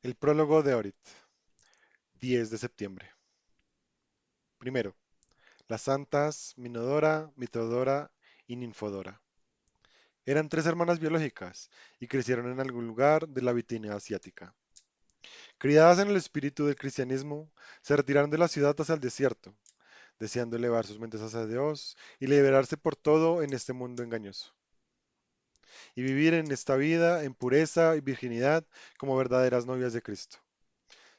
El prólogo de Orit, 10 de septiembre. Primero, las santas Minodora, Mitodora y Ninfodora. Eran tres hermanas biológicas y crecieron en algún lugar de la Bitinia asiática. Criadas en el espíritu del cristianismo, se retiraron de la ciudad hacia el desierto, deseando elevar sus mentes hacia Dios y liberarse por todo en este mundo engañoso, y vivir en esta vida en pureza y virginidad como verdaderas novias de Cristo.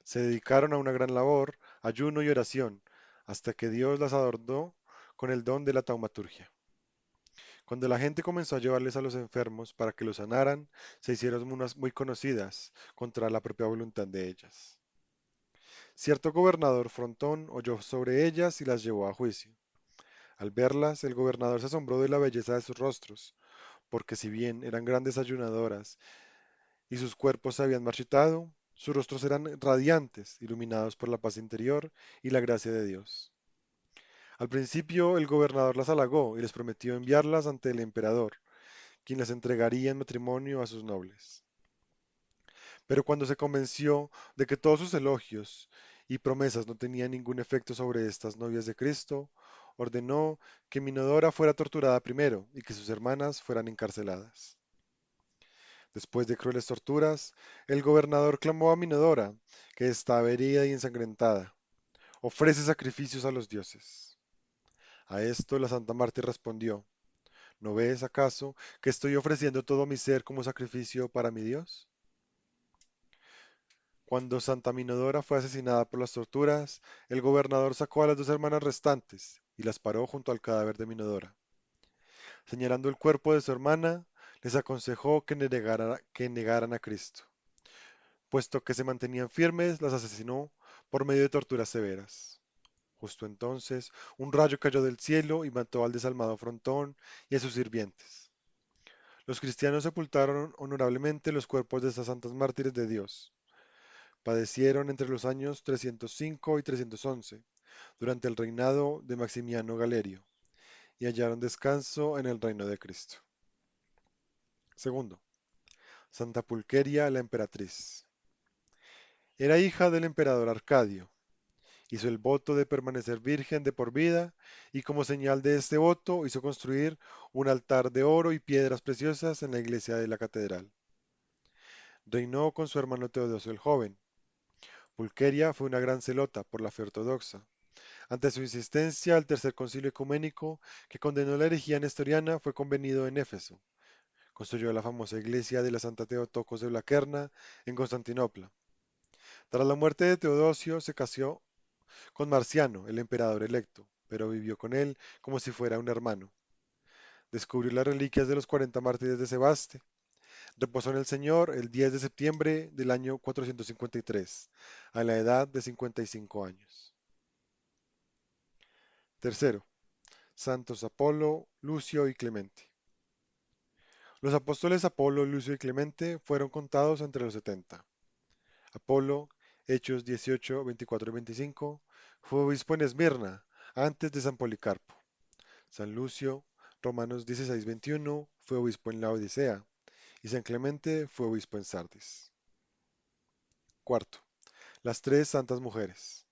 Se dedicaron a una gran labor, ayuno y oración, hasta que Dios las adornó con el don de la taumaturgia. Cuando la gente comenzó a llevarles a los enfermos para que los sanaran, se hicieron unas muy conocidas contra la propia voluntad de ellas. Cierto gobernador Frontón oyó sobre ellas y las llevó a juicio. Al verlas, el gobernador se asombró de la belleza de sus rostros, porque si bien eran grandes ayunadoras y sus cuerpos se habían marchitado, sus rostros eran radiantes, iluminados por la paz interior y la gracia de Dios. Al principio el gobernador las halagó y les prometió enviarlas ante el emperador, quien las entregaría en matrimonio a sus nobles. Pero cuando se convenció de que todos sus elogios y promesas no tenían ningún efecto sobre estas novias de Cristo, ordenó que Minodora fuera torturada primero y que sus hermanas fueran encarceladas. Después de crueles torturas, el gobernador clamó a Minodora, que estaba herida y ensangrentada: ofrece sacrificios a los dioses. A esto la Santa Mártir respondió: ¿no ves acaso que estoy ofreciendo todo mi ser como sacrificio para mi Dios? Cuando Santa Minodora fue asesinada por las torturas, el gobernador sacó a las dos hermanas restantes y las paró junto al cadáver de Minodora. Señalando el cuerpo de su hermana, les aconsejó que negaran a Cristo. Puesto que se mantenían firmes, las asesinó por medio de torturas severas. Justo entonces, un rayo cayó del cielo y mató al desalmado Frontón y a sus sirvientes. Los cristianos sepultaron honorablemente los cuerpos de estas santas mártires de Dios. Padecieron entre los años 305 y 311, durante el reinado de Maximiano Galerio, y hallaron descanso en el reino de Cristo. Segundo, Santa Pulqueria la emperatriz. Era hija del emperador Arcadio. Hizo el voto de permanecer virgen de por vida y como señal de este voto hizo construir un altar de oro y piedras preciosas en la iglesia de la catedral. Reinó con su hermano Teodosio el joven. Pulqueria fue una gran celota por la fe ortodoxa. Ante su insistencia, el tercer concilio ecuménico que condenó la herejía nestoriana fue convenido en Éfeso. Construyó la famosa iglesia de la Santa Teotocos de Blaquerna en Constantinopla. Tras la muerte de Teodosio, se casó con Marciano, el emperador electo, pero vivió con él como si fuera un hermano. Descubrió las reliquias de los 40 mártires de Sebaste. Reposó en el Señor el 10 de septiembre del año 453, a la edad de 55 años. Tercero, Santos Apolo, Lucio y Clemente. Los apóstoles Apolo, Lucio y Clemente fueron contados entre los 70. Apolo, Hechos 18, 24 y 25, fue obispo en Esmirna, antes de San Policarpo. San Lucio, Romanos 16, 21, fue obispo en la Odisea, y San Clemente fue obispo en Sardis. Cuarto, las tres santas mujeres.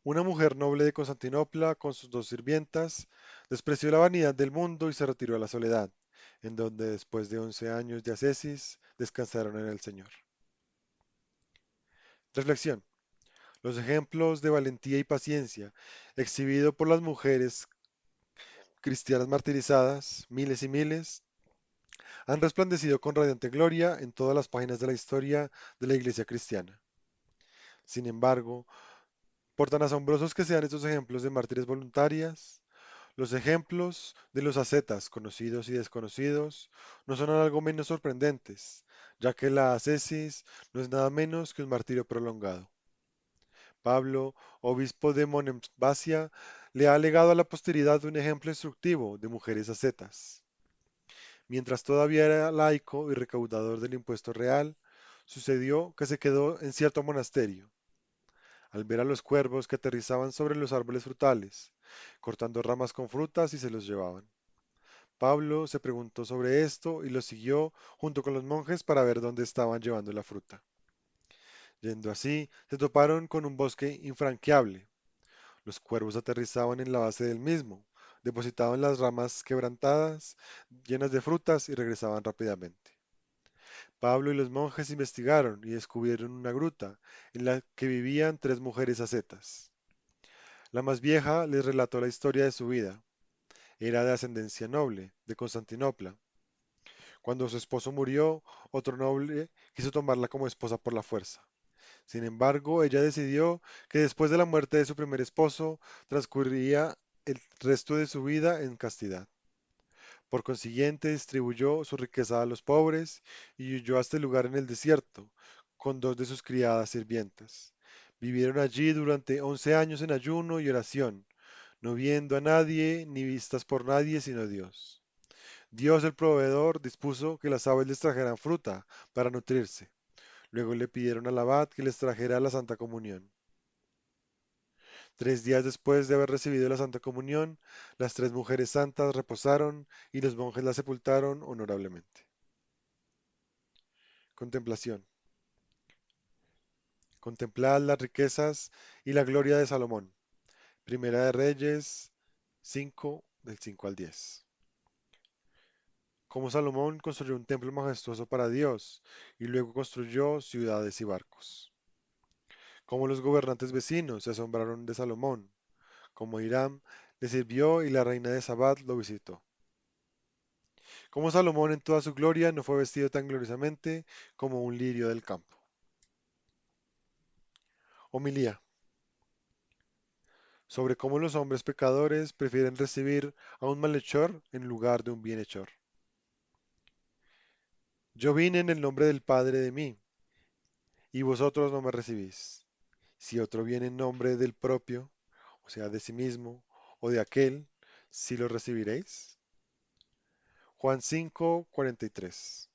Una mujer noble de Constantinopla, con sus dos sirvientas, despreció la vanidad del mundo y se retiró a la soledad, en donde después de 11 años de ascesis descansaron en el Señor. Reflexión. Los ejemplos de valentía y paciencia exhibidos por las mujeres cristianas martirizadas, miles y miles, han resplandecido con radiante gloria en todas las páginas de la historia de la Iglesia cristiana. Sin embargo, por tan asombrosos que sean estos ejemplos de mártires voluntarias, los ejemplos de los ascetas, conocidos y desconocidos, no son algo menos sorprendentes, ya que la ascesis no es nada menos que un martirio prolongado. Pablo, obispo de Monemvasia, le ha legado a la posteridad un ejemplo instructivo de mujeres ascetas. Mientras todavía era laico y recaudador del impuesto real, sucedió que se quedó en cierto monasterio, al ver a los cuervos que aterrizaban sobre los árboles frutales, cortando ramas con frutas y se los llevaban. Pablo se preguntó sobre esto y lo siguió junto con los monjes para ver dónde estaban llevando la fruta. Yendo así, se toparon con un bosque infranqueable. Los cuervos aterrizaban en la base del mismo, depositaban las ramas quebrantadas, llenas de frutas, y regresaban rápidamente. Pablo y los monjes investigaron y descubrieron una gruta en la que vivían tres mujeres ascetas. La más vieja les relató la historia de su vida. Era de ascendencia noble, de Constantinopla. Cuando su esposo murió, otro noble quiso tomarla como esposa por la fuerza. Sin embargo, ella decidió que después de la muerte de su primer esposo, transcurriría el resto de su vida en castidad. Por consiguiente, distribuyó su riqueza a los pobres y huyó a este lugar en el desierto, con dos de sus criadas sirvientas. Vivieron allí durante 11 años en ayuno y oración, no viendo a nadie ni vistas por nadie sino Dios. Dios el proveedor dispuso que las aves les trajeran fruta para nutrirse. Luego le pidieron al abad que les trajera la Santa Comunión. 3 días después de haber recibido la Santa Comunión, las tres mujeres santas reposaron y los monjes las sepultaron honorablemente. Contemplación. Contemplad las riquezas y la gloria de Salomón. Primera de Reyes 5, del 5 al 10. Como Salomón construyó un templo majestuoso para Dios y luego construyó ciudades y barcos. Como los gobernantes vecinos se asombraron de Salomón. Como Hiram le sirvió y la reina de Sabat lo visitó. Como Salomón en toda su gloria no fue vestido tan gloriosamente como un lirio del campo. Homilía. Sobre cómo los hombres pecadores prefieren recibir a un malhechor en lugar de un bienhechor. Yo vine en el nombre del Padre de mí, y vosotros no me recibís. Si otro viene en nombre del propio, o sea, de sí mismo, o de aquel, ¿sí lo recibiréis? Juan 5:43.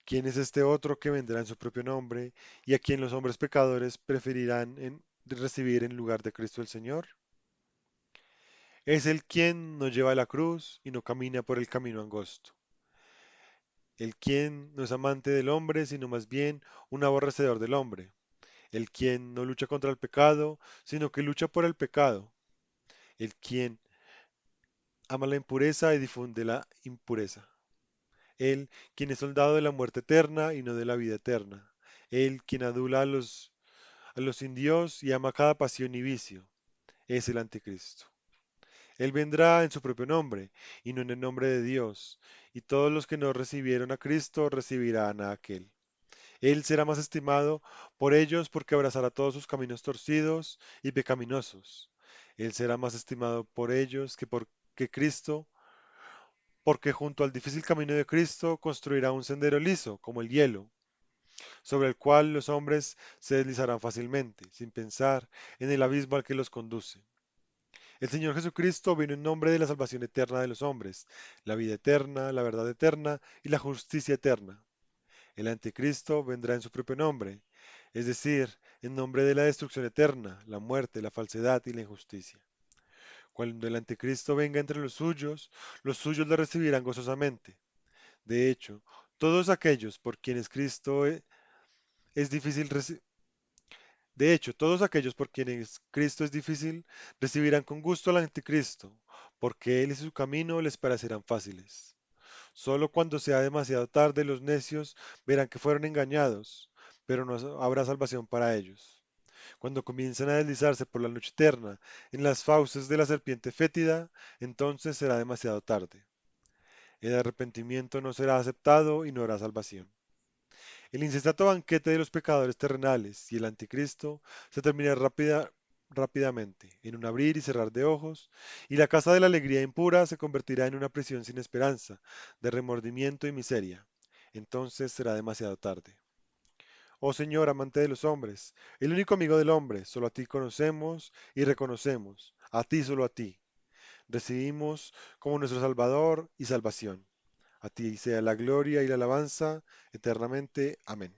¿Quién es este otro que vendrá en su propio nombre y a quien los hombres pecadores preferirán recibir en lugar de Cristo el Señor? Es el quien no lleva la cruz y no camina por el camino angosto. El quien no es amante del hombre, sino más bien un aborrecedor del hombre. El quien no lucha contra el pecado, sino que lucha por el pecado. El quien ama la impureza y difunde la impureza. Él, quien es soldado de la muerte eterna y no de la vida eterna. Él, quien adula a los sin Dios y ama cada pasión y vicio. Es el anticristo. Él vendrá en su propio nombre y no en el nombre de Dios, y todos los que no recibieron a Cristo recibirán a aquel. Él será más estimado por ellos porque abrazará todos sus caminos torcidos y pecaminosos. Él será más estimado por ellos que Cristo, porque junto al difícil camino de Cristo construirá un sendero liso, como el hielo, sobre el cual los hombres se deslizarán fácilmente, sin pensar en el abismo al que los conduce. El Señor Jesucristo vino en nombre de la salvación eterna de los hombres, la vida eterna, la verdad eterna y la justicia eterna. El anticristo vendrá en su propio nombre, es decir, en nombre de la destrucción eterna, la muerte, la falsedad y la injusticia. Cuando el anticristo venga entre los suyos le recibirán gozosamente. De hecho, todos aquellos por quienes es difícil todos aquellos por quienes Cristo es difícil recibirán con gusto al anticristo, porque él y su camino les parecerán fáciles. Solo cuando sea demasiado tarde los necios verán que fueron engañados, pero no habrá salvación para ellos. Cuando comiencen a deslizarse por la noche eterna en las fauces de la serpiente fétida, entonces será demasiado tarde. El arrepentimiento no será aceptado y no habrá salvación. El incesto banquete de los pecadores terrenales y el anticristo se terminará rápidamente, en un abrir y cerrar de ojos, y la casa de la alegría impura se convertirá en una prisión sin esperanza, de remordimiento y miseria. Entonces será demasiado tarde. Oh Señor, amante de los hombres, el único amigo del hombre, solo a ti conocemos y reconocemos, a ti solo a ti. Recibimos como nuestro Salvador y salvación. A ti sea la gloria y la alabanza eternamente. Amén.